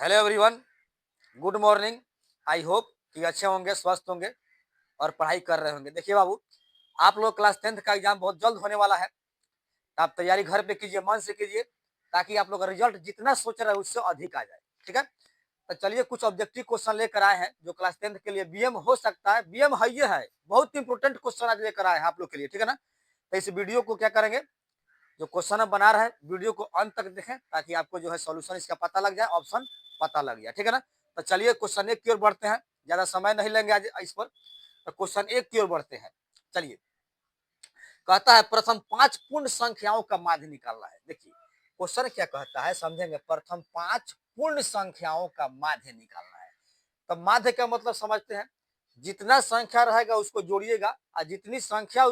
Hello everyone, good morning. I hope कि अच्छे होंगे, स्वस्थ होंगे और पढ़ाई कर रहे होंगे। देखिए बाबू, आप लोग क्लास 10th का एग्जाम बहुत जल्द होने वाला है। तो आप तैयारी घर पे कीजिए, मन से कीजिए, ताकि आप लोग का रिजल्ट जितना सोच रहे हैं उससे अधिक आ जाए। ठीक है, तो चलिए कुछ ऑब्जेक्टिव क्वेश्चन लेकर आए हैं जो क्लास 10th के लिए बीएम हो सकता है। बीएम है, ये है बहुत इंपोर्टेंट क्वेश्चन आज लेकर आए हैं आप लोग के लिए। ठीक है ना, तो इस वीडियो को क्या करेंगे, जो क्वेश्चन बना रहे हैं वीडियो को अंत तक देखें ताकि आपको जो है सॉल्यूशन इसका पता लग जाए, ऑप्शन पता लग जाए। ठीक है ना, तो चलिए क्वेश्चन एक की ओर बढ़ते हैं, ज्यादा समय नहीं लेंगे आज इस पर। तो क्वेश्चन एक की ओर बढ़ते हैं। चलिए, कहता है प्रथम 5 पूर्ण संख्याओं का माध्य निकालना है। देखिए क्वेश्चन क्या कहता है, समझेंगे। प्रथम 5 पूर्ण संख्याओं का माध्य निकालना है। तो माध्य का मतलब समझते हैं, जितना संख्या रहेगा उसको जोड़िएगा और जितनी संख्या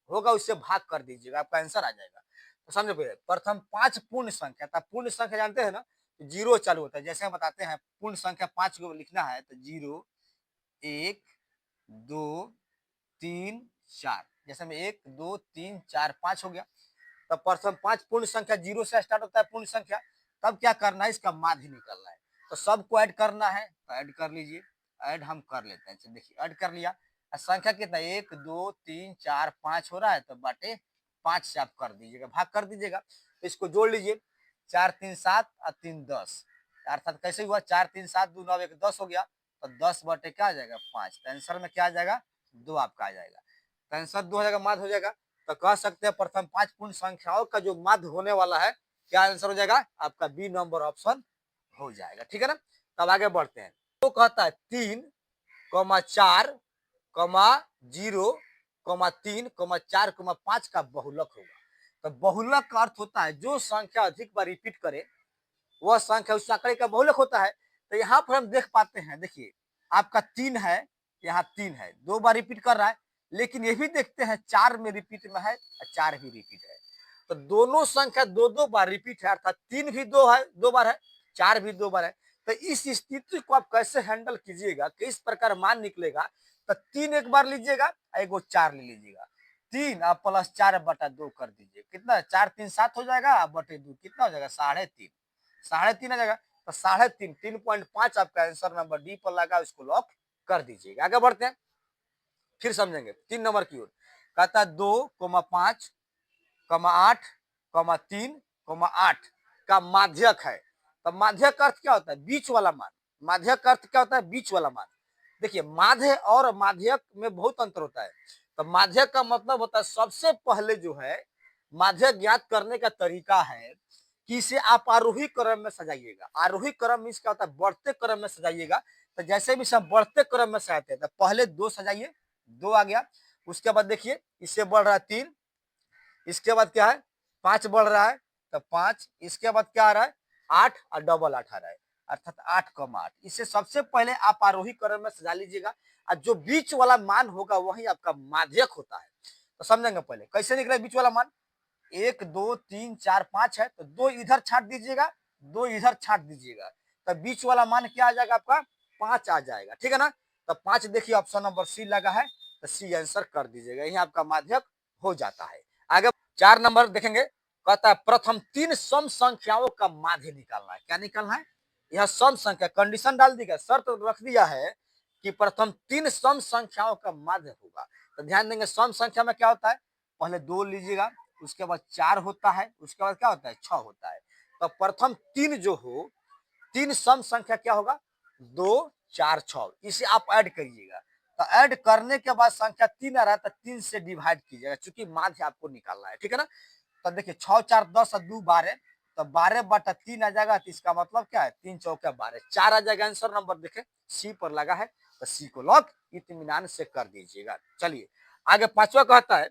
होगा उससे भाग कर दीजिएगा, आपका आंसर आ जाएगा। तो समझे भैया, प्रथम 5 पूर्ण संख्या। तो पूर्ण संख्या जानते हैं ना, जीरो चालू होता है। जैसे हम बताते हैं पूर्ण संख्या 5 को लिखना है तो 0 1 2 3 4, जैसे में 1 2 3 4 5 हो गया। तब प्रथम 5 पूर्ण संख्या 0 से स्टार्ट होता है पूर्ण संख्या। तब क्या करना है, इसका माध्य निकालना है। तो सबको ऐड करना है, तो ऐड कर लीजिए। ऐड हम कर लेते हैं, देखिए ऐड कर लिया। संख्या कितना, 1 2 3 4 5 हो रहा है, तो बाटे 5 से आप कर दीजिएगा, भाग कर दीजिएगा। तो इसको जोड़ लीजिए, 4 3 7 और 3 10, अर्थात कैसे हुआ, 4 3 7 2 9 1 10 हो गया। तो 10 बटे क्या आ जाएगा, 5। तो आंसर में क्या आ जाएगा, 2 आपका आ जाएगा। तो आंसर 2 हो जाएगा, माध्य हो जाएगा। तो कह सकते हैं प्रथम 5 पूर्ण संख्याओं का जो माध्य होने वाला है, क्या आंसर हो जाएगा आपका, बी नंबर ऑप्शन हो जाएगा। ठीक है ना, तब आगे बढ़ते हैं। तो कहता है 3 4 0 3 4 5 का बहुलक होगा। तो बहुलक का अर्थ होता है जो संख्या अधिक बार रिपीट करे वह संख्या उस आंकड़े का बहुलक होता है। तो यहाँ पर हम देख पाते हैं, देखिए आपका 3 है, यहाँ 3 है, 2 बार रिपीट कर रहा है। लेकिन ये भी देखते हैं 4 में रिपीट में है और 4 भी रिपीट है। तो दोनों संख्या 2 बार रिपीट है, अर्थात 3 भी 2 है, 2 बार है, 4 भी 2 बार है। तो इस स्थिति को आप कैसे हैंडल कीजिएगा, किस प्रकार मान निकलेगा। तो 3 एक बार लीजिएगा, एगो 4 ले लीजिएगा। 3 आप प्लस 4 बटा 2 कर दीजिए, कितना 4 3 7 हो जाएगा, बटे 2 कितना हो जाएगा, 3.5। 3.5 आ जाएगा। तो 3.5 3.5 आपका आंसर नंबर डी पर लगा, उसको लॉक कर दीजिएगा। आगे बढ़ते हैं, फिर समझेंगे 3 नंबर की ओर। कहता है 2,5, 8, 3, 8 का माध्यक है। तो माध्यक अर्थ क्या होता है, बीच वाला मान। माध्यक अर्थ क्या होता है, बीच वाला मान। देखिए माध्य और माध्यक में बहुत अंतर होता है। तो माध्यक का मतलब होता है सबसे पहले जो है माध्यक ज्ञात करने का तरीका है कि इसे आप आरोही क्रम में सजाइएगा। आरोही क्रम मीन्स क्या होता है, बढ़ते क्रम में सजाइएगा। तो जैसे भी सब बढ़ते क्रम में सजाते हैं, तो पहले 2 सजाइए, 2 आ गया। उसके बाद देखिए इससे बढ़ रहा है 3, इसके बाद क्या है 5 बढ़ रहा है, तो 5, इसके बाद क्या आ रहा है 8 और डबल 8 आ रहा है, अर्थात 8,8। इसे सबसे पहले आप आरोही क्रम में सजा लीजिएगा और जो बीच वाला मान होगा वही आपका माध्यक होता है। तो समझेंगे पहले कैसे निकला बीच वाला मान। 1 2 3 4 5 है, तो 2 इधर छाट दीजिएगा, 2 इधर छाट दीजिएगा। तो बीच वाला मान क्या आ जाएगा आपका, 5 आ जाएगा। ठीक है ना, तो 5 देखिए ऑप्शन नंबर सी लगा है, तो सी आंसर कर दीजिएगा, यही आपका माध्यक हो जाता है। आगे 4 नंबर देखेंगे। कहता है प्रथम 3 सम संख्याओं का माध्य निकालना है। क्या निकालना है, यह सम संख्या, कंडीशन डाल दिया, शर्त रख दिया है कि प्रथम 3 सम संख्याओं का माध्य होगा। तो ध्यान देंगे सम संख्या में क्या होता है, पहले 2 लीजिएगा, उसके बाद 4 होता है, उसके बाद क्या होता है 6 होता है। तो प्रथम 3 जो हो, 3 सम संख्या क्या होगा, 2 4 6, इसे आप ऐड करिएगा। तो ऐड करने के बाद संख्या 3 आ रहा है, तो 3 से डिवाइड कीजिएगा, क्योंकि माध्य आपको निकालना है। ठीक है ना, तो देखिए 6 4 10 और 2 12, तो 12 बटा 3 आ जाएगा। तो इसका मतलब क्या है, 3 चौके 12, 4 आ जाएगा। आंसर नंबर देखे सी पर लगा है, तो सी को लॉक इत्मीनान से कर दीजिएगा। चलिए आगे 5वां कहता है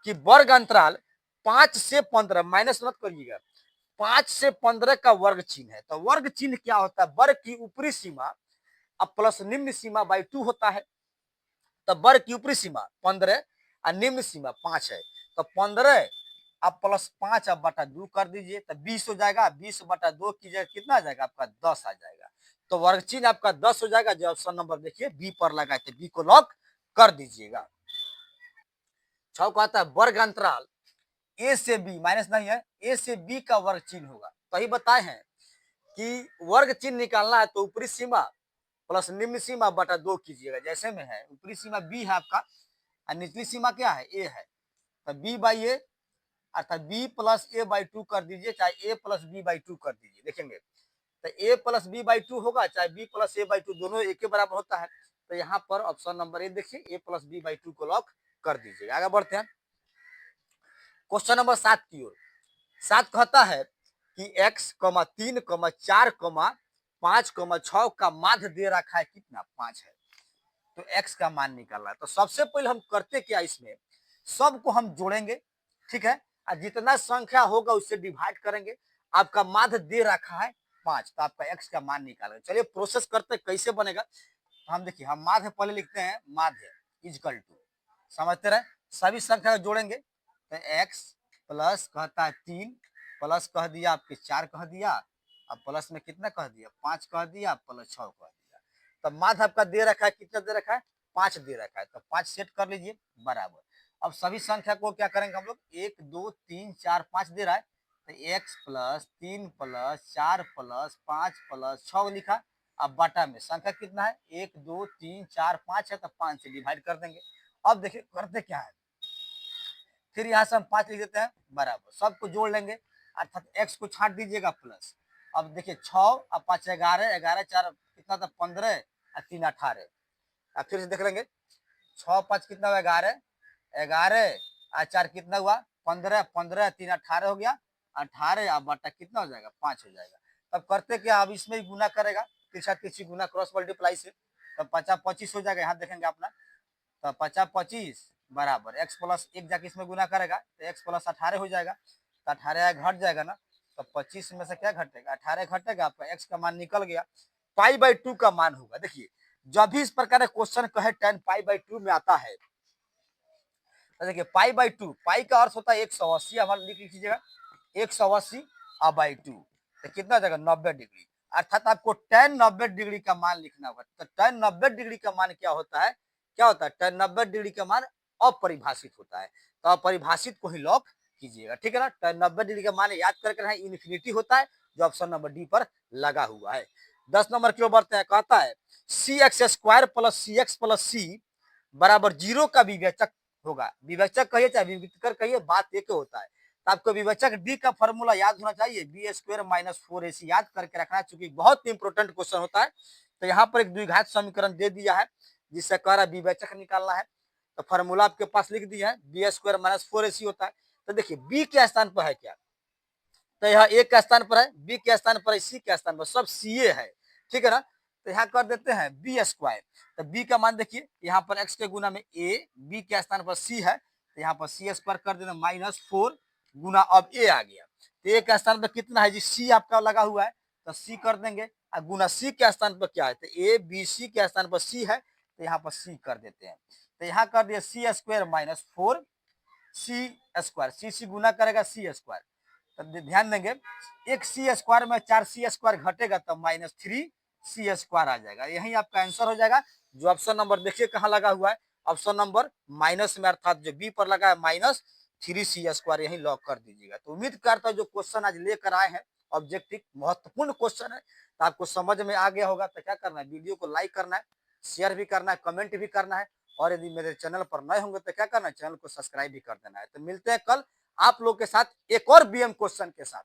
कि वर्ग अंतराल 5 से 15, माइनस मत करिएगा, 5 से 15 का वर्ग चिन्ह है। तो वर्ग चिन्ह क्या होता है, वर्ग की ऊपरी सीमा अब प्लस निम्न सीमा बाई 2 होता है। तो वर्ग की ऊपरी सीमा 15 और निम्न सीमा 5 है। तो 15 अब प्लस 5 अब बटा 2 कर दीजिए, तो 20 हो जाएगा। 20 बटा 2 की जगह कितना आ जाएगा आपका, 10 आ जाएगा। तो वर्ग चिन्ह आपका 10 हो जाएगा। जो ऑप्शन नंबर देखिए बी पर लगाए थे, बी को लॉक कर दीजिएगा। 6 कहता है वर्ग अंतराल ए से बी, माइनस नहीं है, ए से बी का वर्ग चिन्ह होगा। तो ही बताए हैं कि वर्ग चिन्ह निकालना है तो ऊपरी सीमा प्लस निम्न सीमा बटा 2 कीजिएगा। जैसे में है ऊपरी सीमा बी है आपका और निचली सीमा क्या है, ए है, तो बी बाई ए अर्थात बी प्लस ए बाई 2 कर दीजिए, चाहे ए प्लस बी बाई 2 कर दीजिए। देखेंगे तो ए प्लस बी बाई 2 होगा, चाहे बी प्लस ए बाई 2, दोनों एक के बराबर होता है। तो यहाँ पर ऑप्शन नंबर ए देखिए, ए प्लस बी बाई 2 को लॉक कर दीजिए। आगे बढ़ते हैं क्वेश्चन नंबर 7 की ओर। 7 कहता है कि x, 3, 4, 5, 6 का माध्य दे रखा है कितना, 5 है। तो x का मान निकालना है। तो सबसे पहले हम करते क्या, इसमें सबको हम जोड़ेंगे, ठीक है, और जितना संख्या होगा उससे डिवाइड करेंगे। आपका माध्य दे रखा है 5, तो आपका x का मान निकालेंगे। चलिए प्रोसेस करते कैसे बनेगा। तो हम देखिए, हम माध्य पहले लिखते हैं, माध्य इजकल टू, समझते रहे, सभी संख्या जोड़ेंगे। तो x प्लस कहता है 3 प्लस कह दिया आपके 4 कह दिया, अब प्लस में कितना कह दिया, 5 कह दिया, प्लस 6 कह दिया। तो माध्य आपका दे रखा है, कितना दे रखा है, 5 दे रखा है। तो 5 सेट कर लीजिए बराबर। अब सभी संख्या को क्या करेंगे हम लोग, 1 2 3 4 5 दे रहा है, तो x plus 3 plus 4 plus 5 plus 6 लिखा। अब बाटा में संख्या कितना है, 1 2 3 4 5 है, तो 5 से डिवाइड कर देंगे। अब देखिए करते क्या है, फिर यहाँ से हम 5 लिख देते हैं बराबर, सबको जोड़ लेंगे अर्थात x को छाट दीजिएगा प्लस। अब देखिए 6 और 5 11, 11 4 कितना था 15 और 3 18। अब फिर से देख लेंगे, 6 5 कितना हुआ 11, 11 और 4 कितना हुआ 15, 15 3 18 हो गया, 18 और बटा कितना हो जाएगा 5 हो जाएगा। तब करते क्या, अब इसमें ही गुना करेगा, तिरछा तिरछी गुना क्रॉस मल्टीप्लाई से, तब 50 25 हो जाएगा। यहाँ देखेंगे अपना, तो 50 25 बराबर x प्लस 1 जाके इसमें गुना करेगा तो x प्लस 18 हो जाएगा। तो 18 घट जाएगा ना, तो 25 में से क्या घटेगा, 18 घटेगा, आपका x का मान निकल गया, पाई बाई 2 का मान होगा। देखिए जब भी इस प्रकार का क्वेश्चन कहे tan पाई बाई 2 में आता है, तो देखिए पाई बाई 2, पाई का अर्थ होता है 180, हमारा लिख लीजिएगा 180 और बाई 2, तो कितना हो जाएगा 90 डिग्री। अर्थात आपको tan 90 डिग्री का मान लिखना होगा। तो tan 90 डिग्री का मान क्या होता है, क्या होता है, tan 90 डिग्री का मान अपरिभाषित होता है। तो अपरिभाषित को ही लॉक कीजिएगा, ठीक है ना। tan 90 डिग्री का मान याद करके रहे, इन्फिनिटी होता है, जो ऑप्शन नंबर डी पर लगा हुआ है। 10 नंबर की ओर बढ़ते हैं, कहता है सी एक्स स्क्वायर प्लस सी एक्स प्लस सी बराबर 0 का विवेचक होगा। विवेचक कहिए चाहे विविधकर कहिए, बात एक होता है। तो आपको विवेचक डी का फॉर्मूला याद होना चाहिए, बी स्क्वायर माइनस 4ac याद करके रखना, चूंकि बहुत इंपोर्टेंट क्वेश्चन होता है। तो यहाँ पर एक द्विघात समीकरण दे दिया है जिससे कह रहा विवेचक निकालना है, तो फॉर्मूला आपके पास लिख दिया है, बी स्क्वायर माइनस 4ac होता है। तो देखिए बी के स्थान पर है क्या, तो यह ए के स्थान पर है, बी के स्थान पर है, सी के स्थान पर, सब सी ए है, ठीक है ना। तो यहाँ कर देते हैं बी स्क्वायर, तो बी का मान देखिए यहाँ पर एक्स के गुना में ए, बी के स्थान पर सी है, तो यहाँ पर सी स्क्वायर कर देना -4 गुना, अब ए आ गया, तो ए के स्थान पर कितना है जी, सी आपका लगा हुआ है, तो सी कर देंगे, और गुना सी के स्थान पर क्या है, तो ए बी सी के स्थान पर सी है, तो यहाँ पर सी कर देते हैं। तो यहाँ कर दिया सी स्क्वायर -4 सी स्क्वायर, सी गुना करेगा सी स्क्वायर, तो ध्यान देंगे एक सी स्क्वायर में 4 सी स्क्वायर घटेगा तो -3 सी स्क्वायर आ जाएगा, यही आपका आंसर हो जाएगा। जो ऑप्शन नंबर देखिए कहाँ लगा हुआ है, ऑप्शन नंबर माइनस में, अर्थात जो बी पर लगा है -3 सी स्क्वायर, यही लॉक कर दीजिएगा। तो उम्मीद करता हूँ जो क्वेश्चन आज लेकर आए हैं ऑब्जेक्टिव महत्वपूर्ण क्वेश्चन है, तो आपको समझ में आ गया होगा। तो क्या करना है, वीडियो को लाइक करना है, शेयर भी करना है, कमेंट भी करना है, और यदि मेरे चैनल पर नए होंगे तो क्या करना है, चैनल को सब्सक्राइब भी कर देना है। तो मिलते हैं कल आप लोग के साथ एक और बीएम क्वेश्चन के साथ।